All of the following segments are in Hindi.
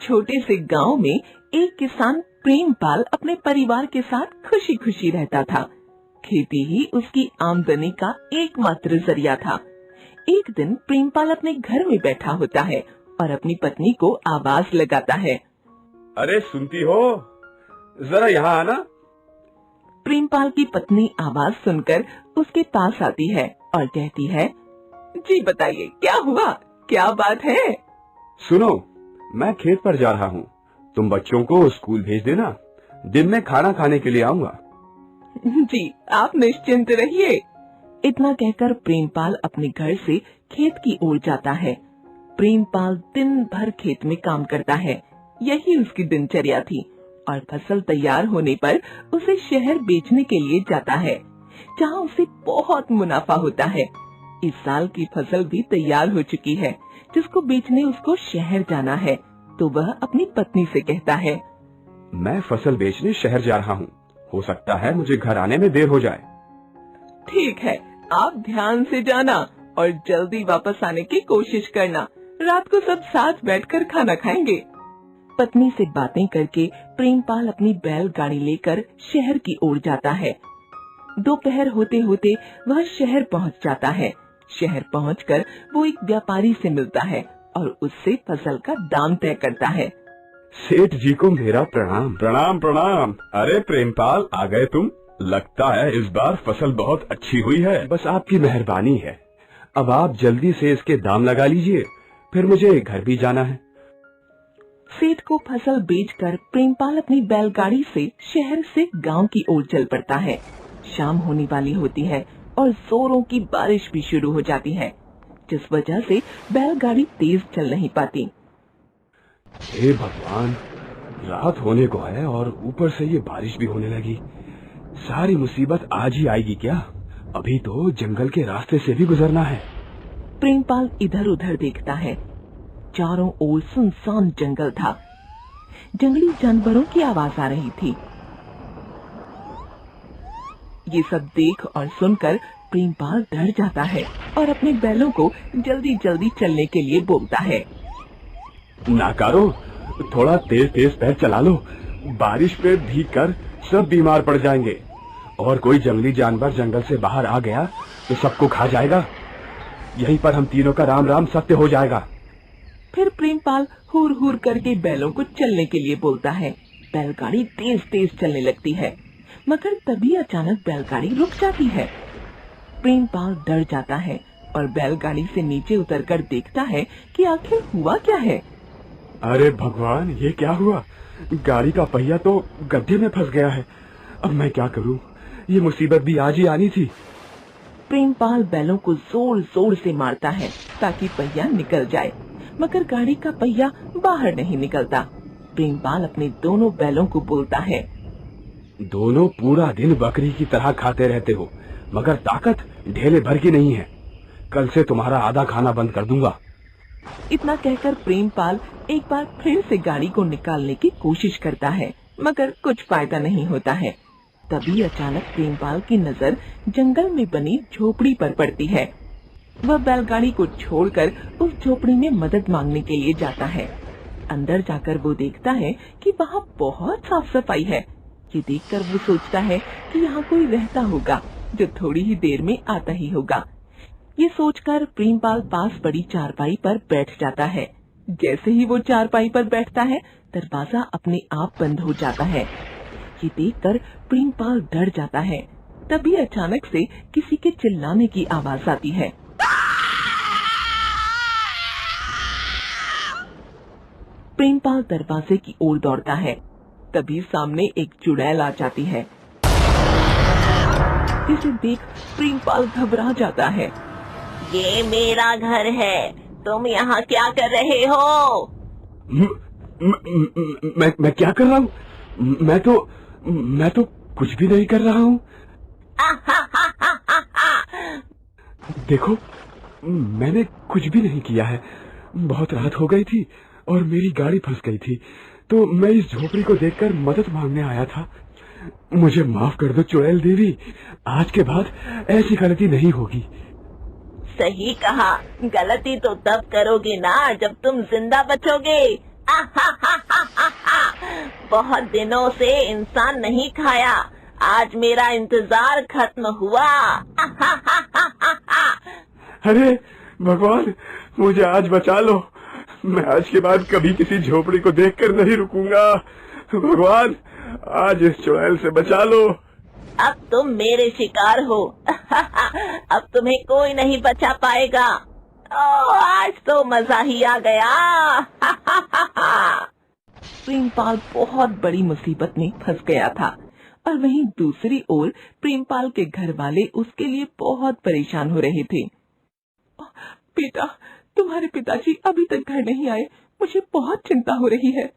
छोटे से गांव में एक किसान प्रेमपाल अपने परिवार के साथ खुशी खुशी रहता था। खेती ही उसकी आमदनी का एकमात्र जरिया था। एक दिन प्रेमपाल अपने घर में बैठा होता है और अपनी पत्नी को आवाज लगाता है। अरे सुनती हो, जरा यहाँ आना। प्रेमपाल की पत्नी आवाज सुनकर उसके पास आती है और कहती है, जी बताइए क्या हुआ, क्या बात है? सुनो, मैं खेत पर जा रहा हूँ, तुम बच्चों को स्कूल भेज देना, दिन में खाना खाने के लिए आऊँगा। जी आप निश्चिंत रहिए। इतना कहकर प्रेमपाल अपने घर से खेत की ओर जाता है। प्रेमपाल दिन भर खेत में काम करता है, यही उसकी दिनचर्या थी और फसल तैयार होने पर उसे शहर बेचने के लिए जाता है, जहाँ उसे बहुत मुनाफा होता है। इस साल की फसल भी तैयार हो चुकी है, जिसको बेचने उसको शहर जाना है, तो वह अपनी पत्नी से कहता है, मैं फसल बेचने शहर जा रहा हूँ, हो सकता है मुझे घर आने में देर हो जाए। ठीक है, आप ध्यान से जाना और जल्दी वापस आने की कोशिश करना। रात को सब साथ बैठकर खाना खाएंगे। पत्नी से बातें करके प्रेमपाल अपनी बैलगाड़ी लेकर शहर की ओर जाता है। दोपहर होते होते वह शहर पहुंच जाता है। शहर पहुंचकर वो एक व्यापारी से मिलता है और उससे फसल का दाम तय करता है। सेठ जी को मेरा प्रणाम। प्रणाम प्रणाम। अरे प्रेमपाल, आ गए तुम? लगता है इस बार फसल बहुत अच्छी हुई है। बस आपकी मेहरबानी है। अब आप जल्दी से इसके दाम लगा लीजिए, फिर मुझे घर भी जाना है। सेठ को फसल बेचकर प्रेमपाल अपनी बैलगाड़ी से शहर से गांव की ओर चल पड़ता है। शाम होने वाली होती है और जोरों की बारिश भी शुरू हो जाती है, जिस वजह से बैलगाड़ी तेज चल नहीं पाती। हे भगवान, रात होने को है और ऊपर से ये बारिश भी होने लगी। सारी मुसीबत आज ही आएगी क्या? अभी तो जंगल के रास्ते से भी गुजरना है। प्रेमपाल इधर उधर देखता है। चारों ओर सुनसान जंगल था। जंगली जानवरों की आवाज आ रही थी। ये सब देख और सुनकर प्रेमपाल डर जाता है और अपने बैलों को जल्दी जल्दी चलने के लिए बोलता है। नाकारो, थोड़ा तेज तेज पैर चला लो, बारिश पे भीग कर सब बीमार पड़ जाएंगे और कोई जंगली जानवर जंगल से बाहर आ गया तो सबको खा जाएगा। यहीं पर हम तीनों का राम राम सत्य हो जाएगा। फिर प्रेमपाल हुर हुर करके बैलों को चलने के लिए बोलता है। बैलगाड़ी तेज तेज चलने लगती है, मगर तभी अचानक बैलगाड़ी रुक जाती है। प्रेमपाल डर जाता है और बैलगाड़ी से नीचे उतरकर देखता है कि आखिर हुआ क्या है। अरे भगवान, ये क्या हुआ? गाड़ी का पहिया तो गड्ढे में फंस गया है। अब मैं क्या करूं? ये मुसीबत भी आज ही आनी थी। प्रेमपाल बैलों को जोर जोर से मारता है ताकि पहिया निकल जाए, मगर गाड़ी का पहिया बाहर नहीं निकलता। प्रेमपाल अपने दोनों बैलों को बोलता है, दोनों पूरा दिन बकरी की तरह खाते रहते हो, मगर ताकत ढेले भर की नहीं है। कल से तुम्हारा आधा खाना बंद कर दूंगा। इतना कहकर प्रेमपाल एक बार फिर से गाड़ी को निकालने की कोशिश करता है, मगर कुछ फायदा नहीं होता है। तभी अचानक प्रेमपाल की नजर जंगल में बनी झोपड़ी पर पड़ती है। वह बैलगाड़ी को छोड़कर उस झोपड़ी में मदद मांगने के लिए जाता है। अंदर जाकर वो देखता है कि वहाँ बहुत साफ सफाई है। ये देखकर वो सोचता है कि यहाँ कोई रहता होगा जो थोड़ी ही देर में आता ही होगा। ये सोचकर प्रेमपाल पास पड़ी चारपाई पर बैठ जाता है। जैसे ही वो चारपाई पर बैठता है, दरवाजा अपने आप बंद हो जाता है। ये देखकर प्रेमपाल डर जाता है। तभी अचानक से किसी के चिल्लाने की आवाज आती है। प्रेमपाल दरवाजे की ओर दौड़ता है। तभी सामने एक चुड़ैल आ जाती है। इसे देख प्रेमपाल घबरा जाता है। ये मेरा घर है, तुम यहाँ क्या कर रहे हो? मैं क्या कर रहा हूँ? मैं तो कुछ भी नहीं कर रहा हूँ। देखो, मैंने कुछ भी नहीं किया है। बहुत रात हो गई थी और मेरी गाड़ी फंस गई थी, तो मैं इस झोपड़ी को देखकर मदद मांगने आया था। मुझे माफ कर दो चुड़ैल देवी, आज के बाद ऐसी गलती नहीं होगी। सही कहा, गलती तो तब करोगे ना जब तुम जिंदा बचोगे। बहुत दिनों से इंसान नहीं खाया, आज मेरा इंतजार खत्म हुआ। अरे भगवान, मुझे आज बचा लो। मैं आज के बाद कभी किसी झोपड़ी को देखकर नहीं रुकूंगा। भगवान, आज इस चुड़ैल से बचा लो। अब तुम मेरे शिकार हो। अब तुम्हें कोई नहीं बचा पाएगा। ओ, आज तो मजा ही आ गया। प्रेमपाल बहुत बड़ी मुसीबत में फंस गया था और वहीं दूसरी ओर प्रेमपाल के घर वाले उसके लिए बहुत परेशान हो रहे थे। बेटा, तुम्हारे पिताजी अभी तक घर नहीं आए, मुझे बहुत चिंता हो रही है।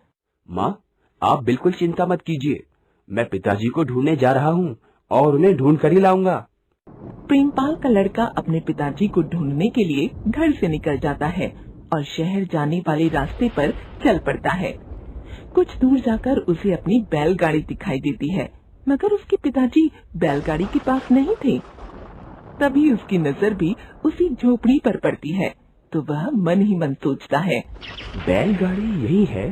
माँ, आप बिल्कुल चिंता मत कीजिए, मैं पिताजी को ढूंढने जा रहा हूँ और उन्हें ढूंढ कर ही लाऊंगा। प्रेमपाल का लड़का अपने पिताजी को ढूंढने के लिए घर से निकल जाता है और शहर जाने वाले रास्ते पर चल पड़ता है। कुछ दूर जाकर उसे अपनी बैलगाड़ी दिखाई देती है, मगर उसके पिताजी बैलगाड़ी के पास नहीं थे। तभी उसकी नजर भी उसी झोपड़ी पर पड़ती है, तो वह मन ही मन सोचता है, बैलगाड़ी यही है,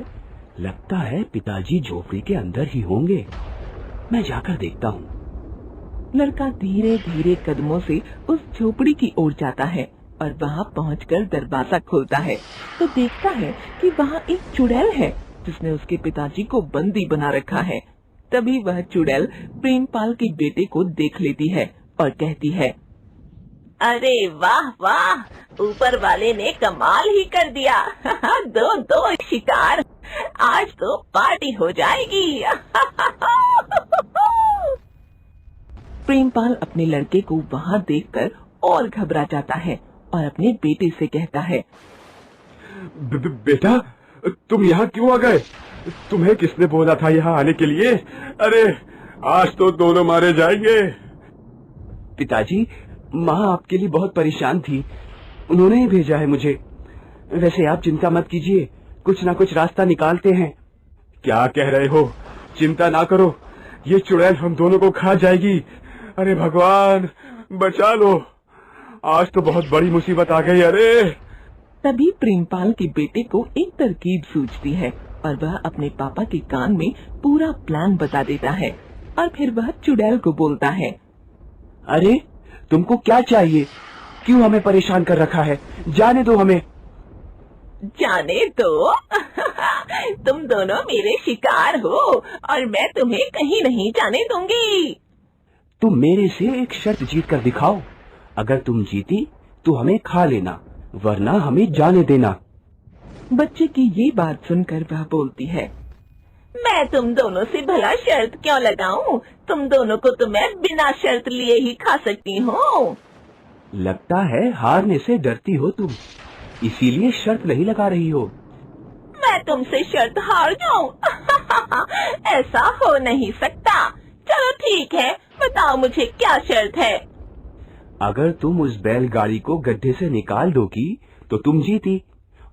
लगता है पिताजी झोपड़ी के अंदर ही होंगे, मैं जाकर देखता हूँ। लड़का धीरे धीरे कदमों से उस झोपड़ी की ओर जाता है और वहाँ पहुंचकर दरवाजा खोलता है तो देखता है कि वहाँ एक चुड़ैल है जिसने उसके पिताजी को बंदी बना रखा है। तभी वह चुड़ैल प्रेमपाल के बेटे को देख लेती है और कहती है, अरे वाह वाह, ऊपर वाले ने कमाल ही कर दिया। दो दो शिकार, आज तो पार्टी हो जाएगी। प्रेमपाल अपने लड़के को वहाँ देखकर और घबरा जाता है और अपने बेटे से कहता है, बेटा, तुम यहाँ क्यों आ गए? तुम्हें किसने बोला था यहाँ आने के लिए? अरे आज तो दोनों मारे जाएंगे। पिताजी, माँ आपके लिए बहुत परेशान थी, उन्होंने ही भेजा है मुझे। वैसे आप चिंता मत कीजिए, कुछ ना कुछ रास्ता निकालते हैं। क्या कह रहे हो? चिंता ना करो, ये चुड़ैल हम दोनों को खा जाएगी। अरे भगवान, बचा लो, आज तो बहुत बड़ी मुसीबत आ गई। अरे तभी प्रेमपाल के बेटे को एक तरकीब सूझती है और वह अपने पापा के कान में पूरा प्लान बता देता है और फिर वह चुड़ैल को बोलता है, अरे तुमको क्या चाहिए? क्यों हमें परेशान कर रखा है? जाने दो हमें। जाने दो? तुम दोनों मेरे शिकार हो और मैं तुम्हें कहीं नहीं जाने दूंगी। तुम मेरे से एक शर्त जीत कर दिखाओ, अगर तुम जीती तो हमें खा लेना, वरना हमें जाने देना। बच्चे की ये बात सुनकर वह बोलती है, मैं तुम दोनों से भला शर्त क्यों लगाऊं? तुम दोनों को तो मैं बिना शर्त लिए ही खा सकती हूँ। लगता है हारने से डरती हो तुम, इसीलिए शर्त नहीं लगा रही हो। मैं तुमसे शर्त हार जाऊं? ऐसा हो नहीं सकता। चलो ठीक है, बताओ मुझे क्या शर्त है। अगर तुम उस बैलगाड़ी को गड्ढे से निकाल दोगी तो तुम जीती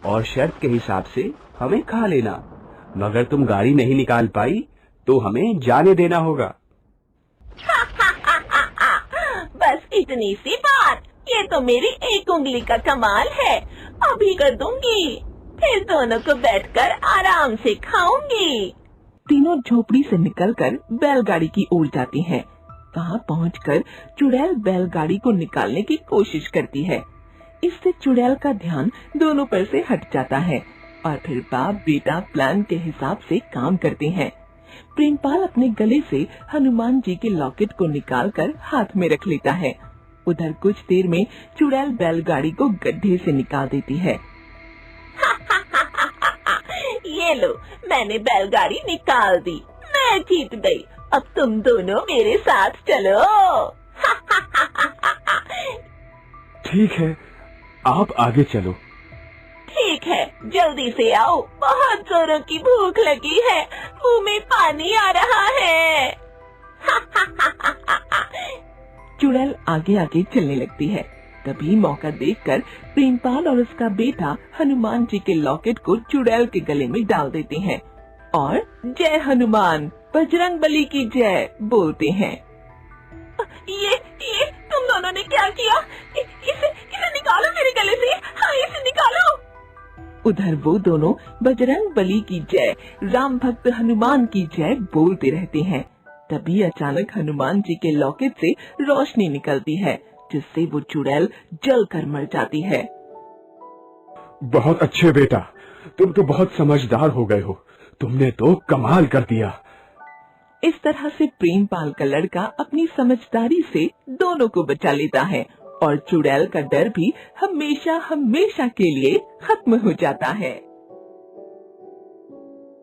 और शर्त के हिसाब से हमें खा लेना, मगर तुम गाड़ी नहीं निकाल पाई तो हमें जाने देना होगा। बस इतनी सी बात, ये तो मेरी एक उंगली का कमाल है। अभी कर दूंगी, फिर दोनों को बैठकर आराम से खाऊंगी। तीनों झोपड़ी से निकलकर बैलगाड़ी की ओर जाती हैं। वहाँ पहुंचकर चुड़ैल बैलगाड़ी को निकालने की कोशिश करती है। इससे चुड़ैल का ध्यान दोनों पर से हट जाता है और फिर बाप बेटा प्लान के हिसाब से काम करते हैं। प्रेमपाल अपने गले से हनुमान जी के लॉकेट को निकालकर हाथ में रख लेता है। उधर कुछ देर में चुड़ैल बैलगाड़ी को गड्ढे से निकाल देती है। ये लो, मैंने बैलगाड़ी निकाल दी, मैं जीत गई। अब तुम दोनों मेरे साथ चलो। ठीक है, आप आगे चलो। ठीक है, जल्दी से आओ, बहुत जोरों की भूख लगी है, मुंह में पानी आ रहा है। चुड़ैल आगे आगे चलने लगती है। तभी मौका देखकर प्रेमपाल और उसका बेटा हनुमान जी के लॉकेट को चुड़ैल के गले में डाल देते हैं और जय हनुमान बजरंग बली की जय बोलते हैं। ये तुम दोनों ने क्या किया? इसे निकालो मेरे गले से। हाँ, इसे निकालो। उधर वो दोनों बजरंग बली की जय, राम भक्त हनुमान की जय बोलते रहते हैं। तभी अचानक हनुमान जी के लॉकेट से रोशनी निकलती है, जिससे वो चुड़ैल जलकर मर जाती है। बहुत अच्छे बेटा, तुम तो बहुत समझदार हो गए हो। तुमने तो कमाल कर दिया। इस तरह से प्रेमपाल का लड़का अपनी समझदारी से दोनों को बचा लेता है और चुड़ैल का डर भी हमेशा हमेशा के लिए खत्म हो जाता है।